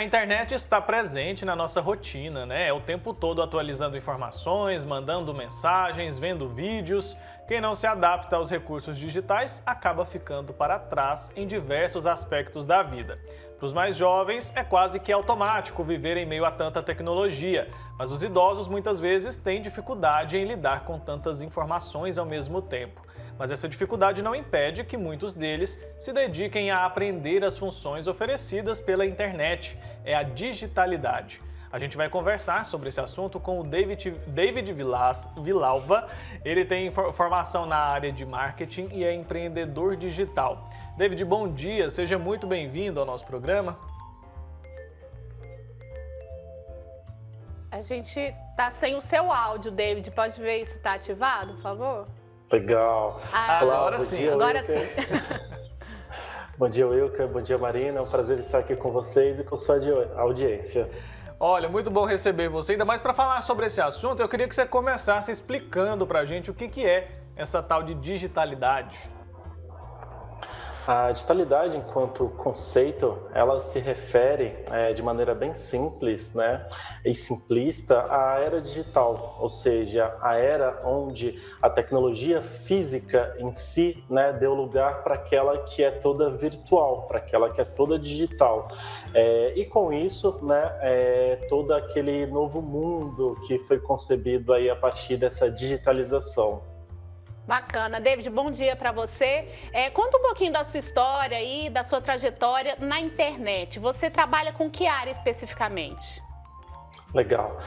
A internet está presente na nossa rotina, né? É o tempo todo atualizando informações, mandando mensagens, vendo vídeos. Quem não se adapta aos recursos digitais acaba ficando para trás em diversos aspectos da vida. Para os mais jovens, é quase que automático viver em meio a tanta tecnologia, mas os idosos muitas vezes têm dificuldade em lidar com tantas informações ao mesmo tempo. Mas essa dificuldade não impede que muitos deles se dediquem a aprender as funções oferecidas pela internet, é a digitalidade. A gente vai conversar sobre esse assunto com o David Vilalva. Ele tem formação na área de marketing e é empreendedor digital. David, bom dia, seja muito bem-vindo ao nosso programa. A gente tá sem o seu áudio, David. Pode ver se está ativado, por favor? Legal. Olá, agora sim. Agora sim. Bom dia, Wilker. Bom dia, Marina. É um prazer estar aqui com vocês e com sua audiência. Olha, muito bom receber você. Ainda mais para falar sobre esse assunto, eu queria que você começasse explicando para a gente o que é essa tal de digitalidade. A digitalidade, enquanto conceito, ela se refere de maneira bem simples, né, e simplista à era digital, ou seja, a era onde a tecnologia física em si, né, deu lugar para aquela que é toda virtual, para aquela que é toda digital. E com isso, né, todo aquele novo mundo que foi concebido aí a partir dessa digitalização. Bacana. David, bom dia para você. Conta um pouquinho da sua história e da sua trajetória na internet. Você trabalha com que área especificamente? Legal.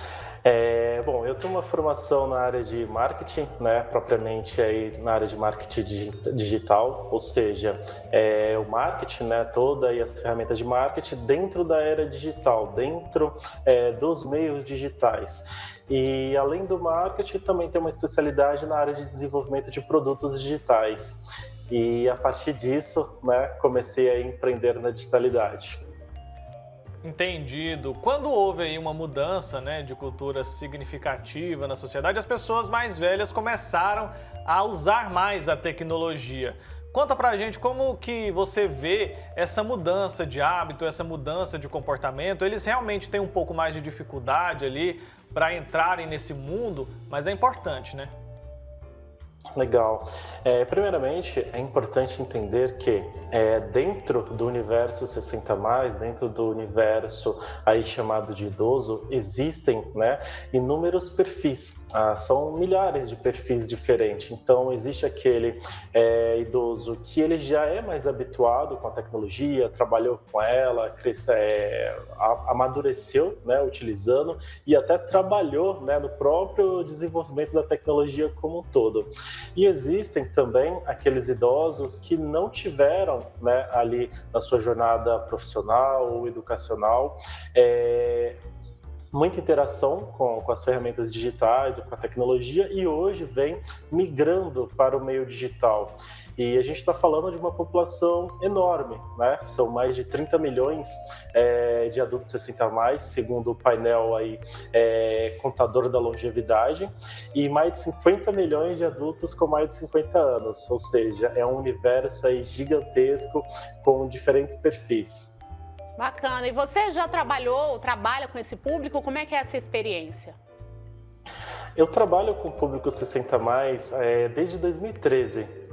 Bom, eu tenho uma formação na área de marketing, né, propriamente aí na área de marketing digital, ou seja, o marketing, né, todas as ferramentas de marketing dentro da era digital, dentro dos meios digitais. E além do marketing, também tem uma especialidade na área de desenvolvimento de produtos digitais. E a partir disso, né, comecei a empreender na digitalidade. Entendido. Quando houve aí uma mudança, né, de cultura significativa na sociedade, as pessoas mais velhas começaram a usar mais a tecnologia. Conta pra gente como que você vê essa mudança de hábito, essa mudança de comportamento. Eles realmente têm um pouco mais de dificuldade ali para entrarem nesse mundo, mas é importante, né? Legal. Primeiramente, é importante entender que dentro do universo 60+, dentro do universo aí chamado de idoso, existem, né, inúmeros perfis. São milhares de perfis diferentes. Então, existe aquele idoso que ele já é mais habituado com a tecnologia, trabalhou com ela, amadureceu, né, utilizando e até trabalhou, né, no próprio desenvolvimento da tecnologia como um todo. E existem também aqueles idosos que não tiveram, né, ali na sua jornada profissional ou educacional, muita interação com as ferramentas digitais ou com a tecnologia e hoje vem migrando para o meio digital. E a gente está falando de uma população enorme, né? São mais de 30 milhões de adultos 60+, segundo o painel aí, contador da longevidade, e mais de 50 milhões de adultos com mais de 50 anos, ou seja, é um universo aí gigantesco com diferentes perfis. Bacana. E você já trabalhou ou trabalha com esse público? Como é que é essa experiência? Eu trabalho com o público 60+, desde 2013.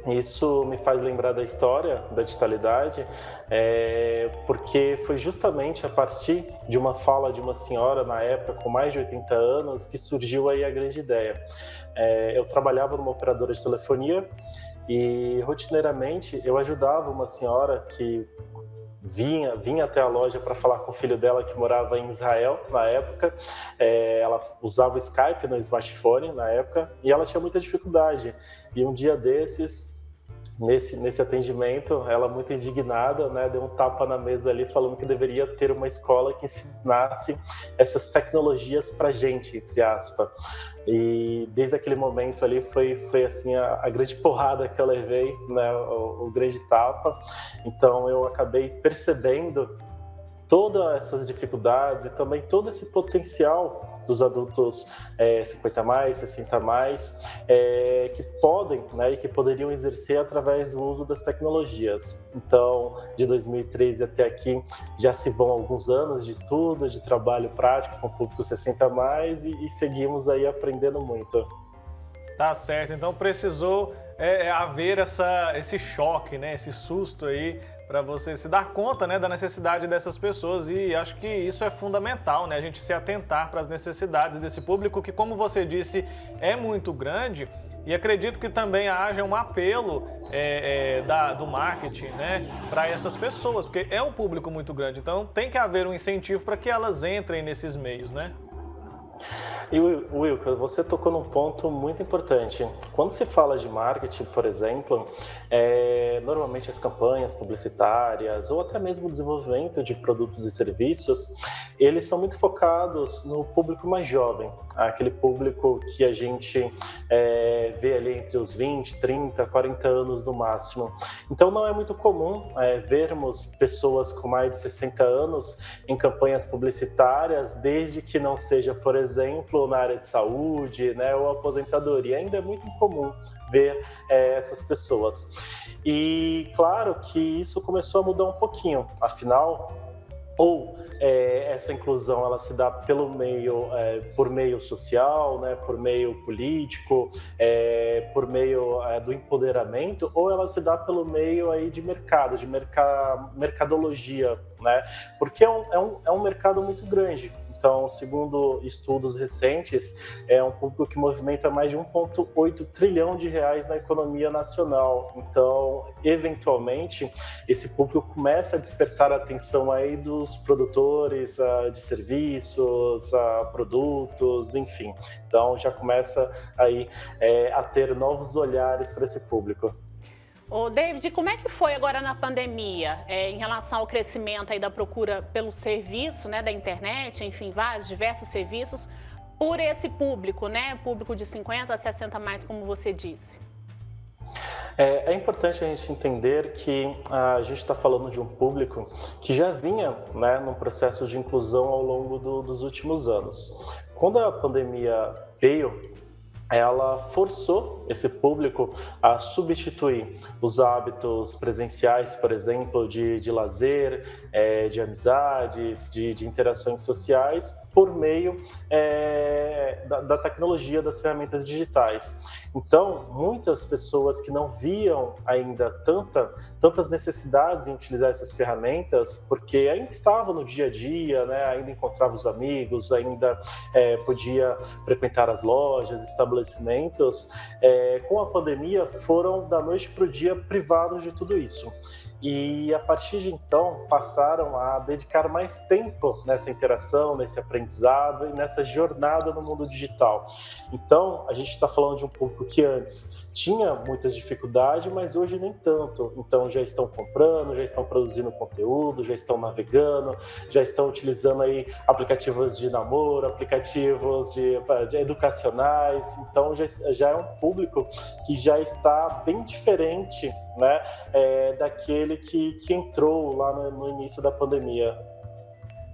Isso me faz lembrar da história da digitalidade, porque foi justamente a partir de uma fala de uma senhora, na época, com mais de 80 anos, que surgiu aí a grande ideia. Eu trabalhava numa operadora de telefonia e, rotineiramente, eu ajudava uma senhora que vinha até a loja para falar com o filho dela que morava em Israel na época. Ela usava o Skype no smartphone na época e ela tinha muita dificuldade. E um dia desses, nesse atendimento, ela muito indignada, né, deu um tapa na mesa ali falando que deveria ter uma escola que ensinasse essas tecnologias para gente, entre aspas. E desde aquele momento ali foi assim a grande porrada que eu levei, né, o grande tapa. Então eu acabei percebendo todas essas dificuldades e também todo esse potencial dos adultos 50 mais, 60 mais, que podem, né, e que poderiam exercer através do uso das tecnologias. Então, de 2013 até aqui, já se vão alguns anos de estudo, de trabalho prático com o público 60 mais e seguimos aí aprendendo muito. Tá certo, então precisou haver esse choque, né, esse susto aí, para você se dar conta, né, da necessidade dessas pessoas, e acho que isso é fundamental, né, a gente se atentar para as necessidades desse público que, como você disse, é muito grande, e acredito que também haja um apelo do marketing, né, para essas pessoas, porque é um público muito grande, então tem que haver um incentivo para que elas entrem nesses meios, né? E Wilker, você tocou num ponto muito importante. Quando se fala de marketing, por exemplo, normalmente as campanhas publicitárias ou até mesmo o desenvolvimento de produtos e serviços, eles são muito focados no público mais jovem, aquele público que a gente vê ali entre os 20, 30, 40 anos no máximo. Então não é muito comum vermos pessoas com mais de 60 anos em campanhas publicitárias, desde que não seja, por exemplo, na área de saúde, né, ou aposentadoria. Ainda é muito incomum ver essas pessoas. E claro que isso começou a mudar um pouquinho, afinal, essa inclusão ela se dá por meio social, né, por meio político, por meio do empoderamento, ou ela se dá pelo meio aí de mercado, de mercadologia, né? Porque é um mercado muito grande. Então, segundo estudos recentes, é um público que movimenta mais de 1,8 trilhão de reais na economia nacional. Então, eventualmente, esse público começa a despertar a atenção aí dos produtores de serviços, produtos, enfim. Então, já começa aí a ter novos olhares para esse público. Ô, David, como é que foi agora na pandemia, em relação ao crescimento aí da procura pelo serviço, né, da internet, enfim, vários, diversos serviços, por esse público, né, público de 50 a 60 mais, como você disse? É importante a gente entender que a gente está falando de um público que já vinha, né, num processo de inclusão ao longo dos últimos anos. Quando a pandemia veio, ela forçou esse público a substituir os hábitos presenciais, por exemplo, de lazer, de amizades, de interações sociais, por meio da tecnologia, das ferramentas digitais. Então, muitas pessoas que não viam ainda tantas necessidades em utilizar essas ferramentas, porque ainda estavam no dia a dia, né, ainda encontrava os amigos, ainda podia frequentar as lojas, estabelecimentos, com a pandemia foram da noite para o dia privados de tudo isso. E a partir de então passaram a dedicar mais tempo nessa interação, nesse aprendizado e nessa jornada no mundo digital. Então, a gente está falando de um público que antes tinha muitas dificuldades, mas hoje nem tanto. Então, já estão comprando, já estão produzindo conteúdo, já estão navegando, já estão utilizando aí aplicativos de namoro, aplicativos de educacionais. Então, já é um público que já está bem diferente, né, daquele que entrou lá no início da pandemia.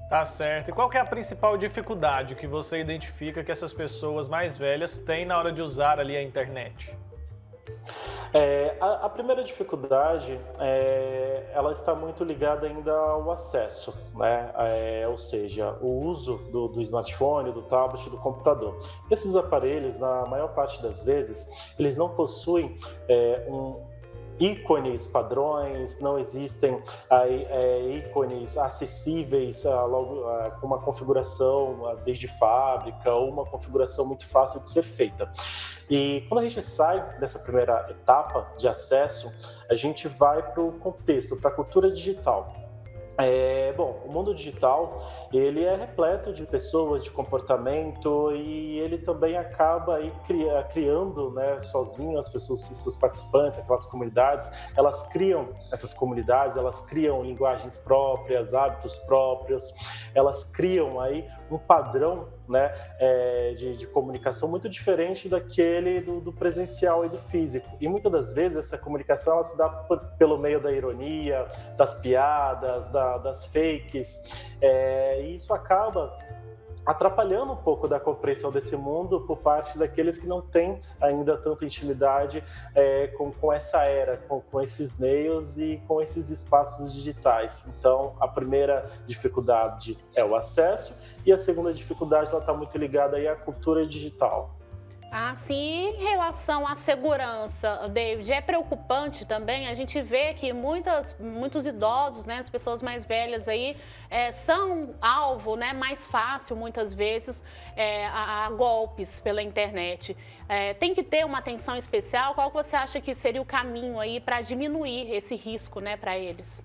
Tá certo. E qual que é a principal dificuldade que você identifica que essas pessoas mais velhas têm na hora de usar ali a internet? A primeira dificuldade, ela está muito ligada ainda ao acesso, né? Ou seja, o uso do smartphone, do tablet, do computador. Esses aparelhos, na maior parte das vezes, eles não possuem ícones padrões, não existem ícones acessíveis com uma configuração desde fábrica ou uma configuração muito fácil de ser feita. E quando a gente sai dessa primeira etapa de acesso, a gente vai para o contexto, para a cultura digital. Bom, o mundo digital, ele é repleto de pessoas, de comportamento, e ele também acaba aí criando, né, sozinho as pessoas, seus participantes, aquelas comunidades, elas criam essas comunidades, elas criam linguagens próprias, hábitos próprios, elas criam aí um padrão, né, de comunicação muito diferente daquele do presencial e do físico. E muitas das vezes essa comunicação ela se dá pelo meio da ironia, das piadas, das fakes, e isso acaba atrapalhando um pouco da compreensão desse mundo por parte daqueles que não têm ainda tanta intimidade com essa era, com esses meios e com esses espaços digitais. Então, a primeira dificuldade é o acesso e a segunda dificuldade está muito ligada aí à cultura digital. Ah, sim. Em relação à segurança, David, é preocupante também. A gente vê que muitos idosos, né, as pessoas mais velhas aí, são alvo, né, mais fácil, muitas vezes, a golpes pela internet. Tem que ter uma atenção especial. Qual que você acha que seria o caminho aí para diminuir esse risco, né, para eles?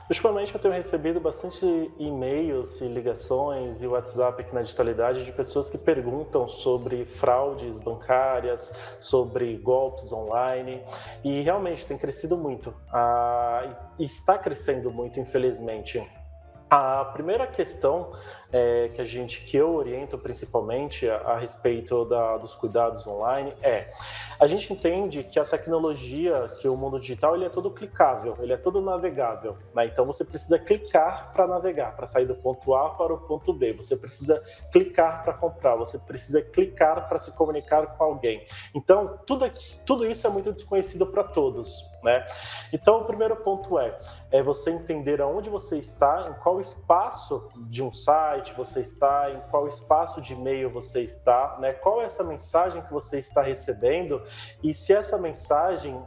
Ultimamente eu tenho recebido bastante e-mails e ligações e WhatsApp aqui na Digitalidade de pessoas que perguntam sobre fraudes bancárias, sobre golpes online e realmente tem crescido muito, e está crescendo muito, infelizmente. A primeira questão que eu oriento principalmente a respeito dos cuidados online a gente entende que a tecnologia, que o mundo digital, ele é todo clicável, ele é todo navegável, né? Então você precisa clicar para navegar, para sair do ponto A para o ponto B, você precisa clicar para comprar, você precisa clicar para se comunicar com alguém. Então tudo isso é muito desconhecido para todos, né? Então o primeiro ponto é você entender aonde você está, em qual espaço de um site você está, em qual espaço de e-mail você está, né? Qual é essa mensagem que você está recebendo e se essa mensagem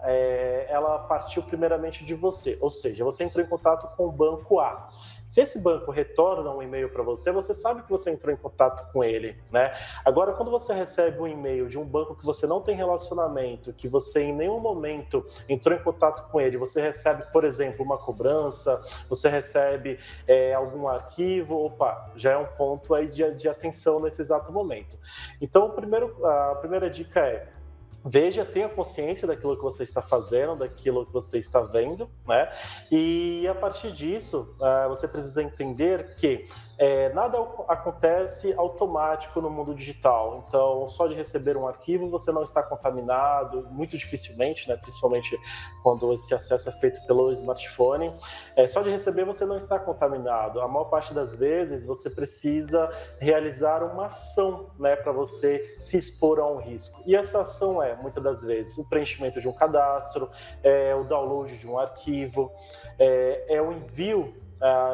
ela partiu primeiramente de você, ou seja, você entrou em contato com o banco A. Se esse banco retorna um e-mail para você, você sabe que você entrou em contato com ele, né? Agora, quando você recebe um e-mail de um banco que você não tem relacionamento, que você em nenhum momento entrou em contato com ele, você recebe, por exemplo, uma cobrança, você recebe algum arquivo, já é um ponto aí de atenção nesse exato momento. Então, a primeira dica veja, tenha consciência daquilo que você está fazendo, daquilo que você está vendo, né? E a partir disso, você precisa entender que nada acontece automático no mundo digital. Então, só de receber um arquivo você não está contaminado, muito dificilmente, né? Principalmente quando esse acesso é feito pelo smartphone. Só de receber você não está contaminado. A maior parte das vezes você precisa realizar uma ação, né, para você se expor a um risco. E essa ação muitas das vezes, o preenchimento de um cadastro, o download de um arquivo, o envio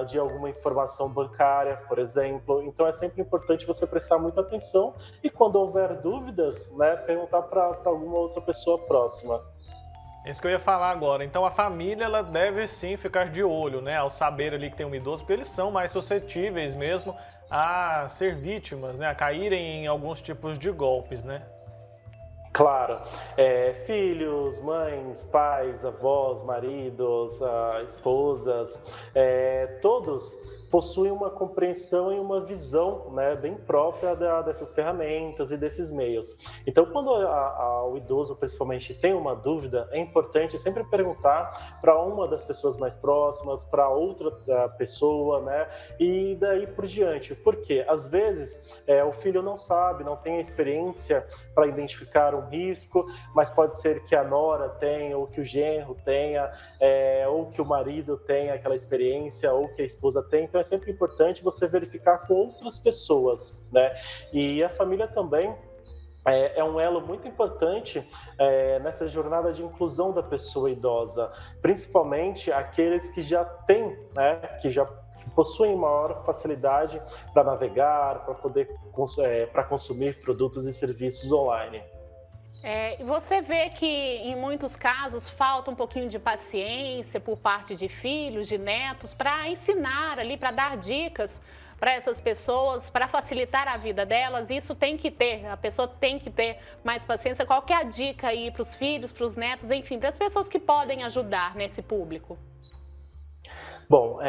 de alguma informação bancária, por exemplo. Então é sempre importante você prestar muita atenção e quando houver dúvidas, né, perguntar para alguma outra pessoa próxima. Isso que eu ia falar agora. Então a família ela deve sim ficar de olho, né, ao saber ali que tem um idoso, porque eles são mais suscetíveis mesmo a ser vítimas, né, a caírem em alguns tipos de golpes, né? Claro, filhos, mães, pais, avós, maridos, esposas, todos possuem uma compreensão e uma visão, né, bem própria dessas ferramentas e desses meios. Então, quando o idoso, principalmente, tem uma dúvida, é importante sempre perguntar para uma das pessoas mais próximas, para outra pessoa, né, e daí por diante. Porque, às vezes, o filho não sabe, não tem a experiência para identificar um risco, mas pode ser que a nora tenha, ou que o genro tenha, ou que o marido tenha aquela experiência, ou que a esposa tenha. Então, é sempre importante você verificar com outras pessoas, né? E a família também é um elo muito importante nessa jornada de inclusão da pessoa idosa, principalmente aqueles que já têm, né, que possuem maior facilidade para navegar, para poder para consumir produtos e serviços online. E você vê que, em muitos casos, falta um pouquinho de paciência por parte de filhos, de netos, para ensinar ali, para dar dicas para essas pessoas, para facilitar a vida delas. Isso tem que ter, a pessoa tem que ter mais paciência. Qual que é a dica aí para os filhos, para os netos, enfim, para as pessoas que podem ajudar nesse público? Bom,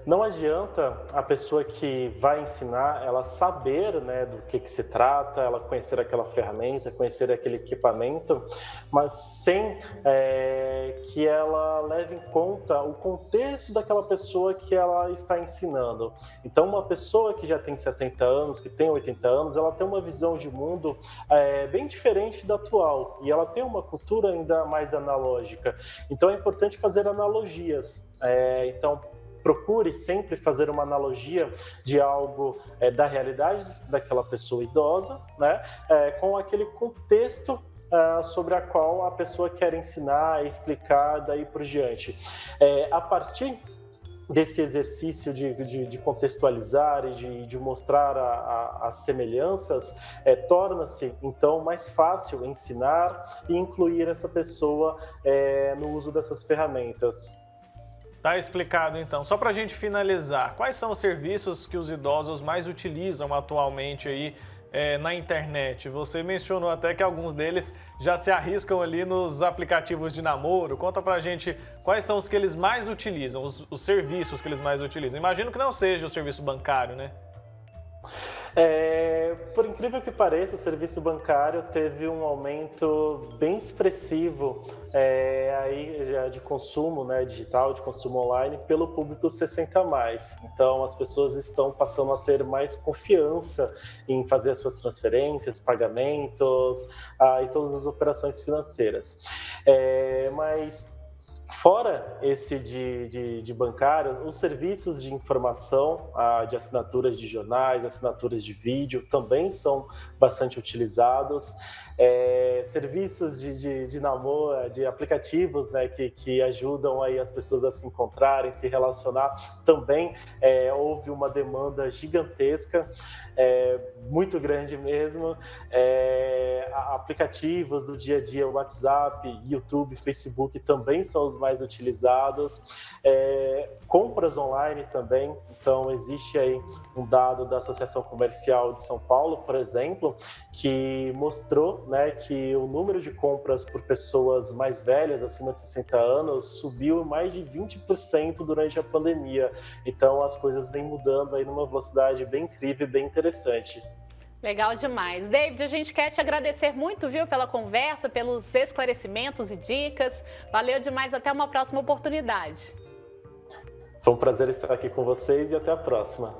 não adianta a pessoa que vai ensinar, ela saber, né, do que se trata, ela conhecer aquela ferramenta, conhecer aquele equipamento, mas sem que ela leve em conta o contexto daquela pessoa que ela está ensinando. Então, uma pessoa que já tem 70 anos, que tem 80 anos, ela tem uma visão de mundo bem diferente da atual, e ela tem uma cultura ainda mais analógica. Então, é importante fazer analogias. Então, procure sempre fazer uma analogia de algo da realidade daquela pessoa idosa, né, com aquele contexto sobre a qual a pessoa quer ensinar, explicar, daí por diante. A partir desse exercício de contextualizar e de mostrar as semelhanças, torna-se, então, mais fácil ensinar e incluir essa pessoa no uso dessas ferramentas. Tá explicado, então. Só para a gente finalizar, quais são os serviços que os idosos mais utilizam atualmente aí na internet? Você mencionou até que alguns deles já se arriscam ali nos aplicativos de namoro. Conta pra gente quais são os que eles mais utilizam, os serviços que eles mais utilizam. Imagino que não seja o serviço bancário, né? Por incrível que pareça, o serviço bancário teve um aumento bem expressivo aí já de consumo, né, digital, de consumo online, pelo público 60+. Então, as pessoas estão passando a ter mais confiança em fazer as suas transferências, pagamentos e todas as operações financeiras. Mas fora esse de bancário, os serviços de informação, de assinaturas de jornais, assinaturas de vídeo, também são bastante utilizados. Serviços de namoro, de aplicativos, né, que ajudam aí as pessoas a se encontrarem, se relacionar, também houve uma demanda gigantesca, muito grande mesmo. Aplicativos do dia a dia, WhatsApp, YouTube, Facebook também são os mais utilizados. Compras online também. Então, existe aí um dado da Associação Comercial de São Paulo, por exemplo, que mostrou, né, que o número de compras por pessoas mais velhas, acima de 60 anos, subiu mais de 20% durante a pandemia. Então, as coisas vêm mudando aí numa velocidade bem incrível e bem interessante. Legal demais. David, a gente quer te agradecer muito, viu, pela conversa, pelos esclarecimentos e dicas. Valeu demais, até uma próxima oportunidade. Foi um prazer estar aqui com vocês e até a próxima.